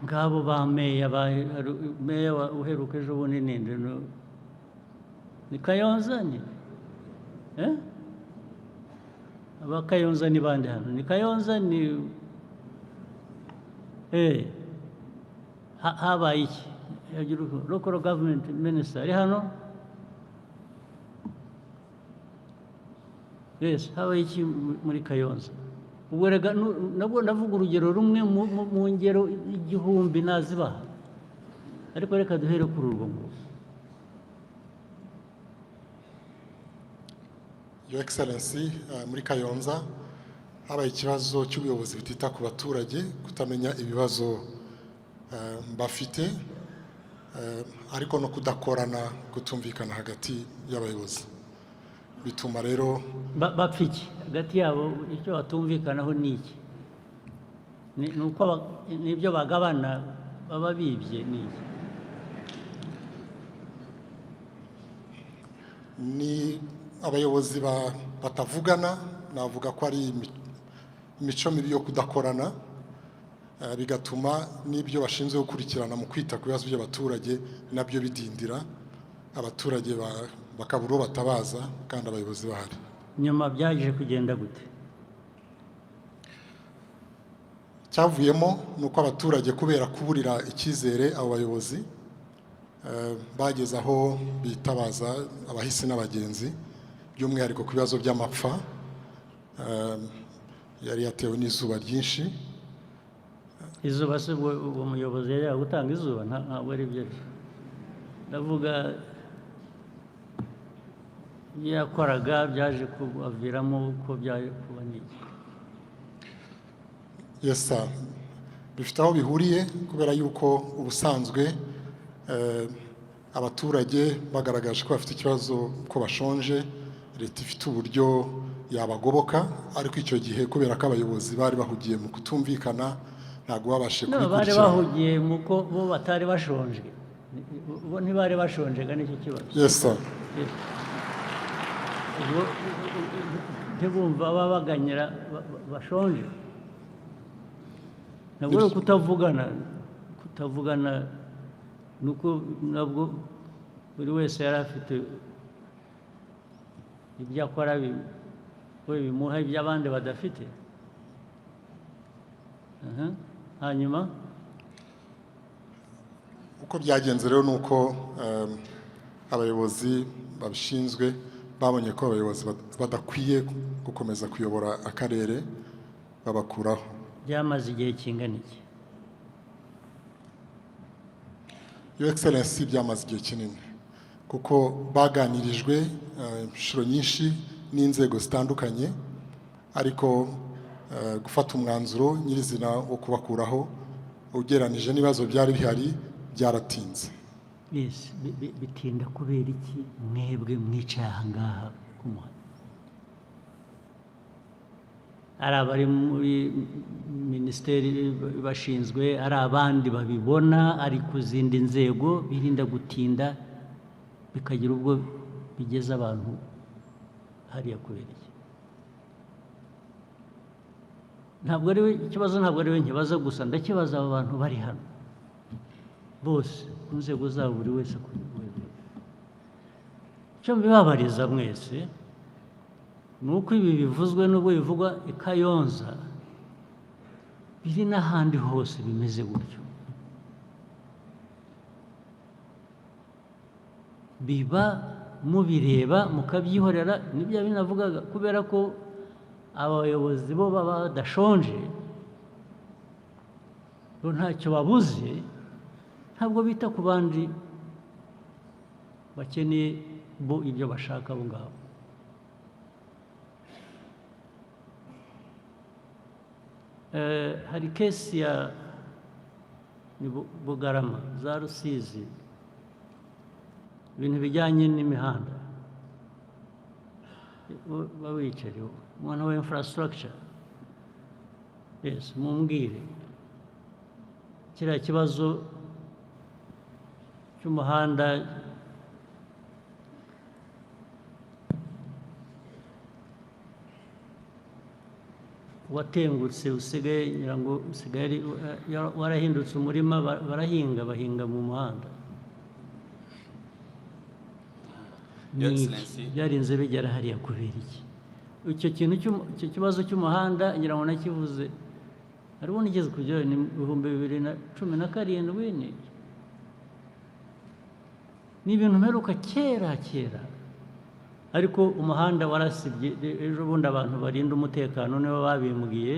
ngabo ba meya meya uheruka ejo bundi ninde ni Kayonza ni aba Kayonza ni bande hano ni Kayonza ni habaye iki local government minister ari hano yes habaye iki muri Kayonza ubwo rega nabwo ndavuga urugero rumwe mu ngero igihumbi nazibaha ariko reka duhere kuri urwo ngo Your Excellency muri Kayonza habaye ikibazo cy'ubuyobozi butita ku baturage kutamenya ibibazo bafite ariko no kudakorana kutumvikana hagati y'abayobozi bituma rero bapfiki hagati yabo icyo batumvikanaho niki nuko nibyo bagabana baba bibye niki ni abayobozi batavugana navuga ko ari imico mibi yo kudakorana bigatuma n'ibyo bashinzwe gukurikirana mu kwita ku bibazo by'abaturage nabyo bidindira abaturage bakabura batabaza kandi abayobozi bahari nyuma byaje kugenda gute cyavuyemo nuko abaturage kubera kuburira icyizere abo bayobozi bageze aho bitabaza abahisi n'abagenzi by'umwihariko ku bibazo by'amapfa yari yatewe n'izuba ryinshi izuba se uwo muyobozi yari gutanga izuba ntabwo ari byo ndavuga yakoraga byaje kubaviramo uko byaje kuba n'iki yes sir bifite aho bihuriye kubera yuko ubusanzwe abaturage bagaragaje ko bafite ikibazo ko bashonje leta ifite uburyo yabagoboka ariko icyo gihe kubera ko abayobozi bari bahugiye mu kutumvikana ntabwo babashe kubikurikirana bari bahugiye mu ko bo batari bashonje bo ntibari bashonje ga nicyo kibazo yes sir ntibumva babaganyira bashonje ntabwo kutavugana nuko nabwo buri wese yari afite ibyo akora bimuha iby'abandi badafite hanyuma uko byagenze rero ni uko abayobozi babishinzwe babonye ko abayobozi badakwiye gukomeza kuyobora akarere babakuraho byamaze igihe kingana iki Your Excellency byamaze igihe kinini kuko baganirijwe inshuro nyinshi n'inzego zitandukanye ariko gufata umwanzuro nyirizina wo kubakuraho ugeranije n'ibibazo byari bihari byaratinze bitinda kubera iki mwebwe mwicaye aha ngaha ku muhanda ari abari muri minisiteri bashinzwe ari abandi babibona ari ku zindi nzego birinda gutinda bikagira ubwo bigeza abantu hariya kubera iki ntabwo ari we ikibazo ntabwo ari we nkibaza gusa ndakibaza abo bantu bari hano bose ku nzego zabo buri wese ku rwego icyo mbibabariza mwese ni uko ibi bivuzwe n'ubwo bivugwa i Kayonza biri n'ahandi hose bimeze gutyo biba mubireba mukabyihorera nibyo binavugaga kubera ko abayobozi bo baba badashonje bo ntacyo babuze ntabwo bita ku bandi bakeneye bo ibyo bashaka abo ngabo hari kesi ya Bugarama za Rusizi ibintu bijyanye n'imihanda bawicariye umuntu wa infrastructure yes mumbwire kiriya kibazo cy'umuhanda watengutse usigaye ngira ngo usigaye warahindutse umurima bahinga mu muhanda. Your Excellency. Byarinze bigera hariya kubera iki? Icyo kintu icyo kibazo cy'umuhanda ngira ngo nakivuze hariho nigeze kujyayo ni 2017 ni ibintu mperuka kera ariko umuhanda warasibye. Ejo bundi abantu barinda umutekano nibo babimbwiye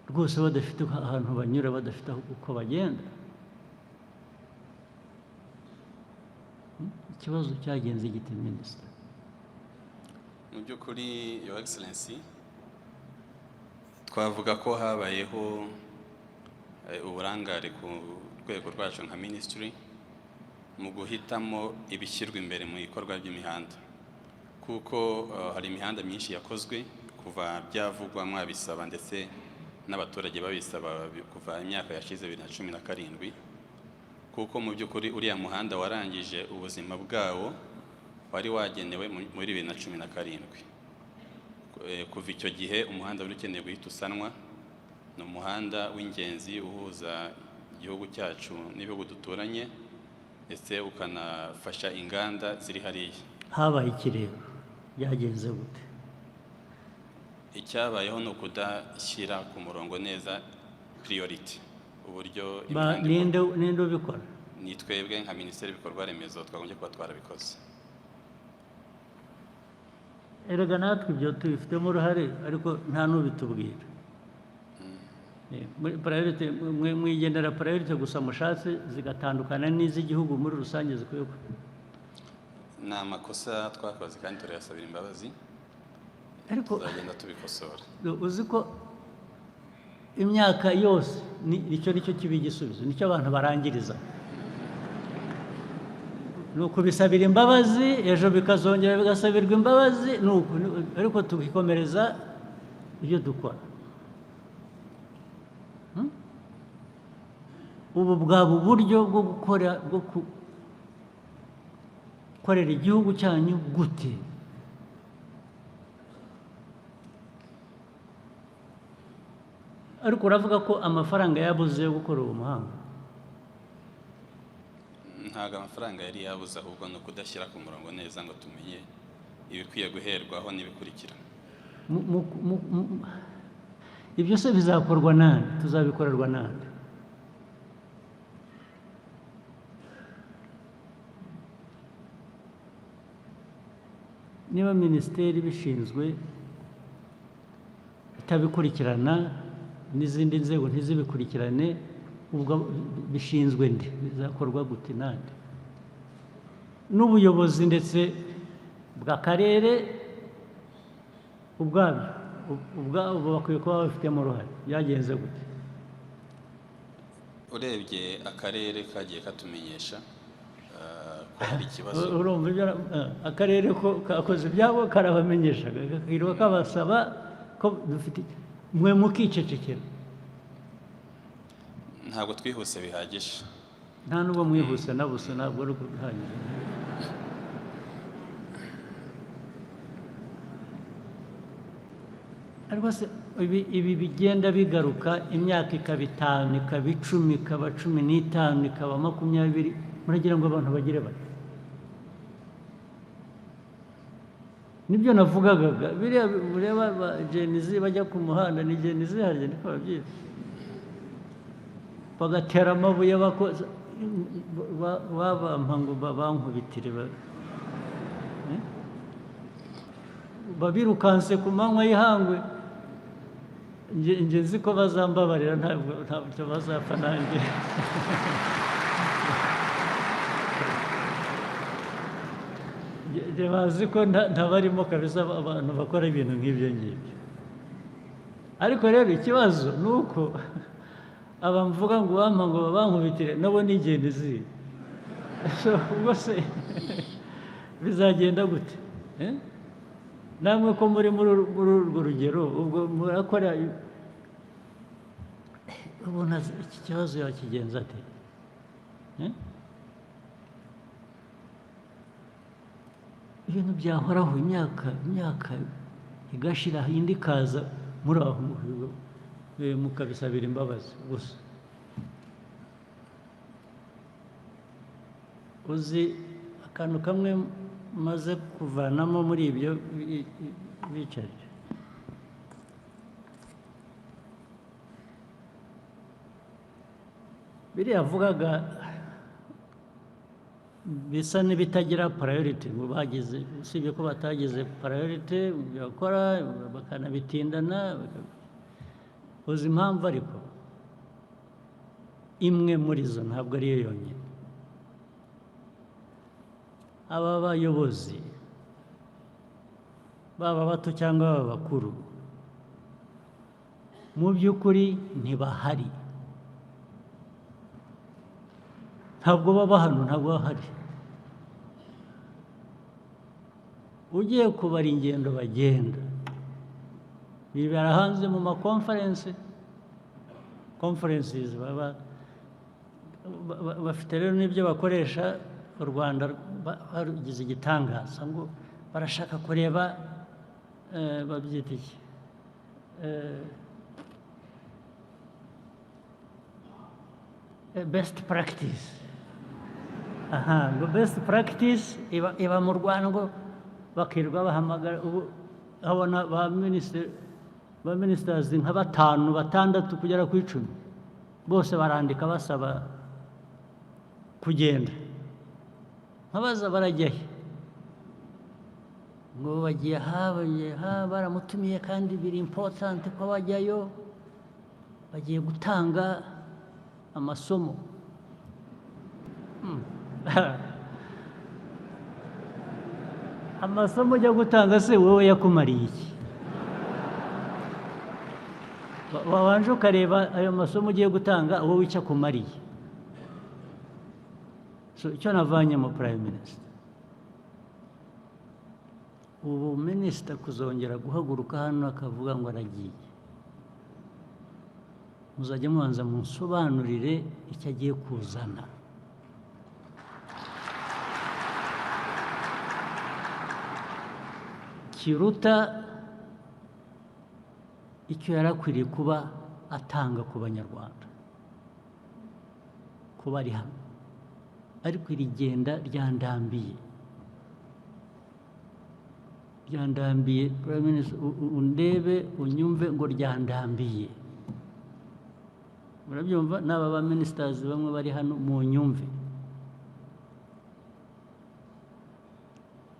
rwose badafite ahantu banyura, badafite uko bagenda. Ikibazo cyagenze gite minisita? Mu by'ukuri Your Excellency, twavuga ko habayeho uburangare ku rwego rwacu nka ministry mu guhitamo ibishyirwa imbere mu ikorwa ry'imihanda, kuko hari imihanda myinshi yakozwe kuva byavugwa mwabisaba ndetse n'abaturage babisaba kuva imyaka yashize 2017, kuko mu by'ukuri uriya muhanda warangije ubuzima bwawo wari wagenewe muri 2017. Kuva icyo gihe umuhanda wari ukeneye guhita usanwa. Ni umuhanda w'ingenzi uhuza igihugu cyacu n'ibihugu duturanye ndetse ukanafasha inganda ziri hariya. Habaye ikirego byagenze gute? Icyabayeho ni ukudashyira ku murongo neza priority uburyo ninde ubikora? Ni twebwe nka Minisiteri y'Ibikorwa Remezo twagombye kuba twarabikoze. Erega natwe ibyo tubifitemo uruhare ariko nta n'ubitubwira. Priority mwigendera priority gusa mushatse zigatandukana n'iz'igihugu muri rusange zikwiye. Ni amakosa twakoze kandi turayasabira imbabazi, ariko tuzagenda tubikosora. Uzi ko imyaka yose nicyo kibi igisubizo, nicyo abantu barangiriza. Nuko bisabira imbabazi ejo bikazongera bigasabirwa imbabazi, ariko tukikomereza ibyo dukora. Ubu bwaba uburyo bwo gukorera igihugu cyanyu gute? Ariko uravuga ko amafaranga yabuze yo gukora uwo muhanda? Ntabwo amafaranga yari yabuze, ahubwo ni ukudashyira ku murongo neza ngo tumenye ibikwiye guherwaho n'ibikurikira. Ibyo se bizakorwa nande? Tuzabikorerwa nande? Niba minisiteri bishinzwe itabikurikirana n'izindi nzego ntizibikurikirane, ubwo bishinzwe nde? Bizakorwa gute nande? N'ubuyobozi ndetse bw'akarere ubwabo bakwiye kuba babifitemo uruhare. Byagenze gute? Urebye akarere kagiye katumenyesha ko hari ikibazo. Urumva akarere ko kakoze ibyabo karabamenyesha, kakirwa kabasaba ko dufite mwe mukicecekera. Ntabwo twihuse bihagije. Nta nubwo mwihuse na busa, ntabwo ari guhagije. Ariko se ibi bigenda bigaruka, imyaka ikaba 5, ikaba 10, ikaba 15, ikaba 20, muragira ngo abantu bagire bati? Nibyo navugaga biriya ureba Genizi bajya ku muhanda, ni Genizi harya niko babyita, bagatera amabuye bakoza babampa ngo bankubitire babirukanse ku manywa y'ihangwe. Nge nzi ko bazambabarira, ntabwo bazapfa nanjye. Bazi ko ntabarimo kabisa abantu bakora ibintu nk'ibyo ngibyo. Ariko rero ikibazo ni uko abamvuga ngo bampa ngo bankubitire nabo ni Genizi. Ubwo se bizagenda gute? Namwe ko muri urwo rugero ubwo murakora, ubona iki kibazo yakigenza ate? Ibintu byahoraho imyaka igashira, indi ikaza, muri aho mukabisabira imbabazi gusa. Uzi akantu kamwe maze kuvanamo muri ibyo bicaye, biriya avugaga bisa n'ibitagira priority ngo bagize, usibye ko batagize priority bakora bakanabitindana. Uzi impamvu? Ariko imwe muri zo ntabwo ariyo yonyine. Aba bayobozi baba bato cyangwa baba bakuru mu by'ukuri ntibahari, ntabwo baba hano, ntabwo bahari. Ugiye kubara ingendo bagenda, bibera hanze mu makonferensi, conferences bafite rero n'ibyo bakoresha. U Rwanda barugize igitangaza ngo barashaka kureba babyita iki, best practice. Ngo best practice iba mu Rwanda, ngo bakirwa bahamagara. Ubu habona ba ministers nka 5, 6 kugera ku 10 bose barandika basaba kugenda. Nkabaza barajya he? Ngo bagiye aha, baramutumiye kandi biri important ko bajyayo, bagiye gutanga amasomo. Amasomo ujya gutanga se wowe yakumariye iki? Wabanje ukareba ayo masomo ugiye gutanga wowe icyo akumariye. So icyo navanye mu Prime Minister, ubu Minisita kuzongera guhaguruka hano akavuga ngo aragiye, muzajya mubanza munsobanurire icyo agiye kuzana. Kiruta icyo yari akwiriye kuba atanga ku Banyarwanda, kuba ari hano. Ariko iri genda ryandambiye, Prime Minister, undebe unyumve ngo ryandambiye. Murabyumva? N'aba ba ministers bamwe bari hano mu nyumve.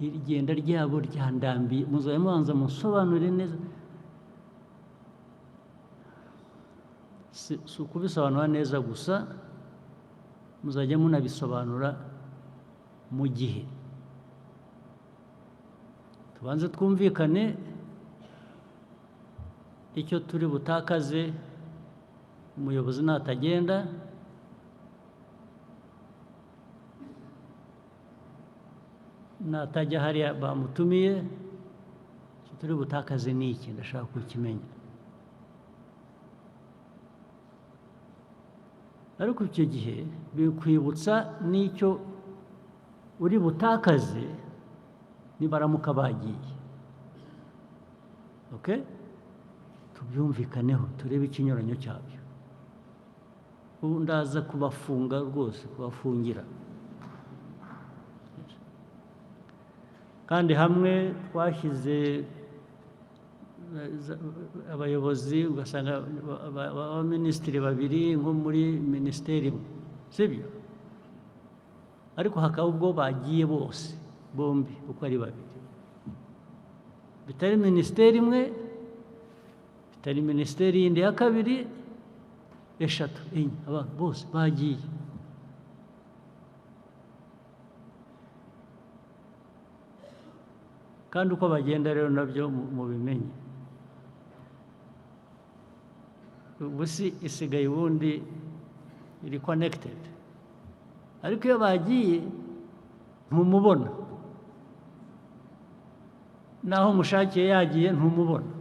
Iri genda ryabo ryandambiye, muzabe mubanza musobanurire neza. Si ukubisobanura neza gusa, muzajya munabisobanura mu gihe. Tubanze twumvikane icyo turi butakaze umuyobozi natagenda, natajya hariya bamutumiye, icyo turi butakaze ni iki, ndashaka kukimenya. Ariko icyo gihe bikwibutsa n'icyo uri butakaze nibaramuka bagiye. Okay? Tubyumvikaneho, turebe ikinyuranyo cyabyo. Ubu ndaza kubafunga rwose, kubafungira. Kandi hamwe twashyize abayobozi, ugasanga abaminisitiri 2 nko muri minisiteri imwe, sibyo? Ariko hakaba ubwo bagiye bose bombi uko ari 2, bitari minisiteri imwe, bitari minisiteri yindi ya kabiri, 3, 4, abantu bose bagiye. Kandi uko bagenda rero nabyo mubimenye. Ubu si isigaye ubundi iri connected, ariko iyo bagiye ntumubona, naho mushakiye yagiye ntumubona.